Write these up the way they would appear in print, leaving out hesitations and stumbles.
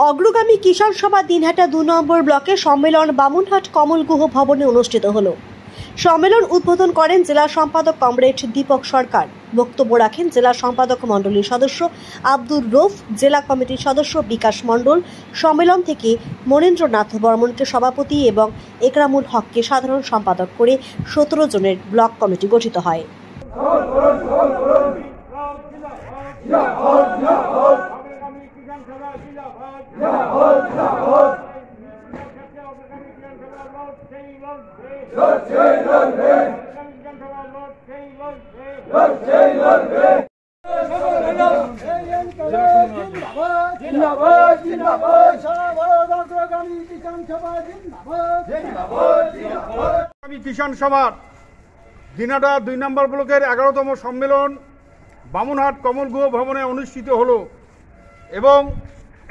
অগ্রগামী কিষাণ সভা দিনহাটা ২ নম্বর ব্লকে সম্মেলন বামুনহাট কমলগুহ ভবনে অনুষ্ঠিত হলো। সম্মেলন উদ্বোধন করেন জেলা সম্পাদক কমরেড দীপক সরকার। বক্তব্য রাখেন জেলা সম্পাদক মণ্ডলীর সদস্য আব্দুর রৌফ, জেলা কমিটির সদস্য বিকাশ মণ্ডল। সম্মেলন থেকে মনীন্দ্রনাথ বর্মনকে সভাপতি এবং একরামুল হককে সাধারণ সম্পাদক করে 17 জনের ব্লক কমিটি গঠিত হয়। কিষাণ সভার দিনহাটা ২ নম্বর ব্লকের 11তম সম্মেলন বামুনহাট কমলগুহ ভবনে অনুষ্ঠিত হলো এবং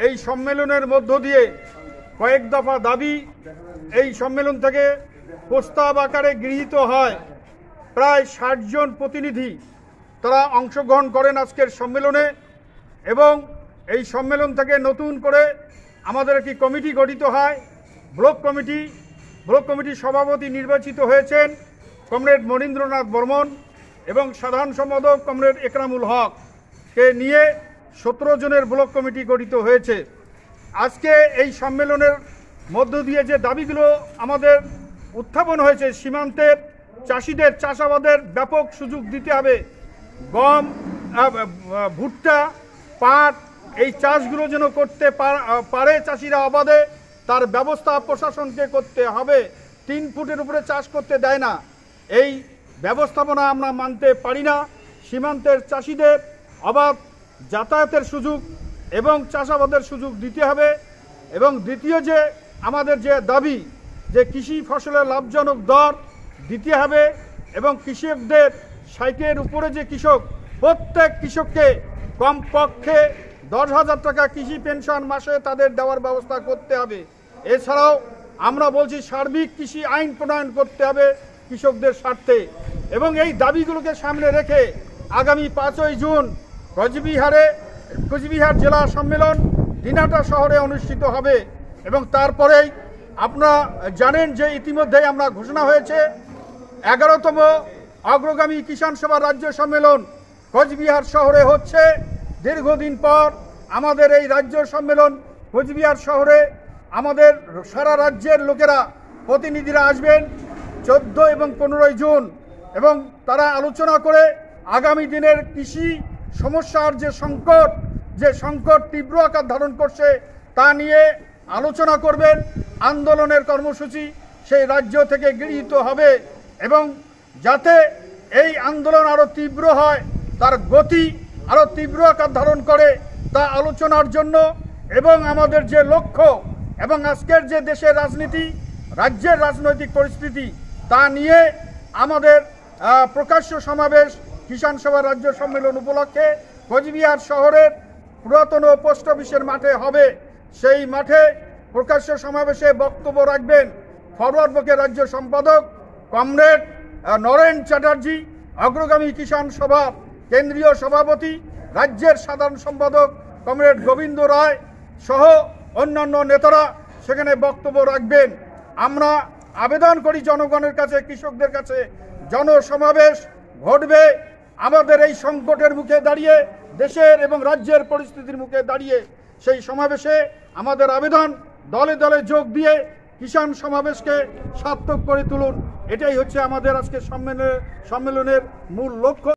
এই সম্মেলনের মধ্য দিয়ে কয়েক দফা দাবি এই সম্মেলন থেকে প্রস্তাব আকারে গৃহীত হয়। প্রায় ৬০ জন প্রতিনিধি তারা অংশগ্রহণ করেন আজকের সম্মেলনে এবং এই সম্মেলন থেকে নতুন করে আমাদের একটি কমিটি গঠিত হয়, ব্লক কমিটির সভাপতি নির্বাচিত হয়েছেন কমরেড মনীন্দ্রনাথ বর্মন এবং সাধারণ সম্পাদক কমরেড একরামুল হককে নিয়ে 17 জনের ব্লক কমিটি গঠিত হয়েছে। আজকে এই সম্মেলনের মধ্য দিয়ে যে দাবিগুলো আমাদের উত্থাপন হয়েছে, সীমান্তের চাষিদের চাষাবাদের ব্যাপক সুযোগ দিতে হবে, গম, ভুট্টা, পাট এই চাষগুলো যেন করতে পারে চাষিরা অবাধে, তার ব্যবস্থা প্রশাসনকে করতে হবে। 3 ফুটের উপরে চাষ করতে দেয় না, এই ব্যবস্থাপনা আমরা মানতে পারি না। সীমান্তের চাষিদের অবাধ যাতায়াতের সুযোগ এবং চাষাবাদের সুযোগ দিতে হবে। এবং দ্বিতীয় যে আমাদের যে দাবি যে কৃষি ফসলের লাভজনক দর দিতে হবে এবং কৃষকদের সাইটের উপরে যে কৃষক, প্রত্যেক কৃষককে কমপক্ষে 10,000 টাকা কৃষি পেনশন মাসে তাদের দেওয়ার ব্যবস্থা করতে হবে। এছাড়াও আমরা বলছি সার্বিক কৃষি আইন প্রণয়ন করতে হবে কৃষকদের স্বার্থে। এবং এই দাবিগুলোকে সামনে রেখে আগামী 5ই জুন কোচবিহার জেলা সম্মেলন দিনহাটা শহরে অনুষ্ঠিত হবে। এবং তারপরেই আপনারা জানেন যে ইতিমধ্যেই আমরা ঘোষণা হয়েছে 11তম অগ্রগামী কিষাণ সভা রাজ্য সম্মেলন কোচবিহার শহরে হচ্ছে। দীর্ঘদিন পর আমাদের এই রাজ্য সম্মেলন কোচবিহার শহরে আমাদের সারা রাজ্যের লোকেরা প্রতিনিধিরা আসবেন 14 এবং 15ই জুন এবং তারা আলোচনা করে আগামী দিনের কৃষি সমস্যার যে সংকট তীব্র আকার ধারণ করছে তা নিয়ে আলোচনা করবেন। আন্দোলনের কর্মসূচি সেই রাজ্য থেকে গৃহীত হবে এবং যাতে এই আন্দোলন আরও তীব্র হয়, তার গতি আরও তীব্র আকার ধারণ করে, তা আলোচনার জন্য এবং আমাদের যে লক্ষ্য এবং আজকের যে দেশের রাজনীতি, রাজ্যের রাজনৈতিক পরিস্থিতি তা নিয়ে আমাদের প্রকাশ্য সমাবেশ কিষাণ সভা রাজ্য সম্মেলন উপলক্ষে কোচবিহার শহরের পুরাতন পোস্ট অফিসের মাঠে হবে। সেই মাঠে প্রকাশ্য সমাবেশে বক্তব্য রাখবেন ফরওয়ার্ড ব্লকের রাজ্য সম্পাদক কমরেড নরেন চ্যাটার্জি, অগ্রগামী কিষাণ সভা কেন্দ্রীয় সভাপতি, রাজ্যের সাধারণ সম্পাদক কমরেড গোবিন্দ রায় সহ অন্যান্য নেতারা সেখানে বক্তব্য রাখবেন। আমরা আবেদন করি জনগণের কাছে, কৃষকদের কাছে, জনসমাবেশ ঘটবে আমাদের এই সংকটের মুখে দাঁড়িয়ে, দেশের এবং রাজ্যের পরিস্থিতির মুখে দাঁড়িয়ে। সেই সমাবেশে আমাদের আবেদন দলে দলে যোগ দিয়ে কিষাণ সমাবেশকে সার্থক করে তুলুন। এটাই হচ্ছে আমাদের আজকে সম্মেলনের মূল লক্ষ্য।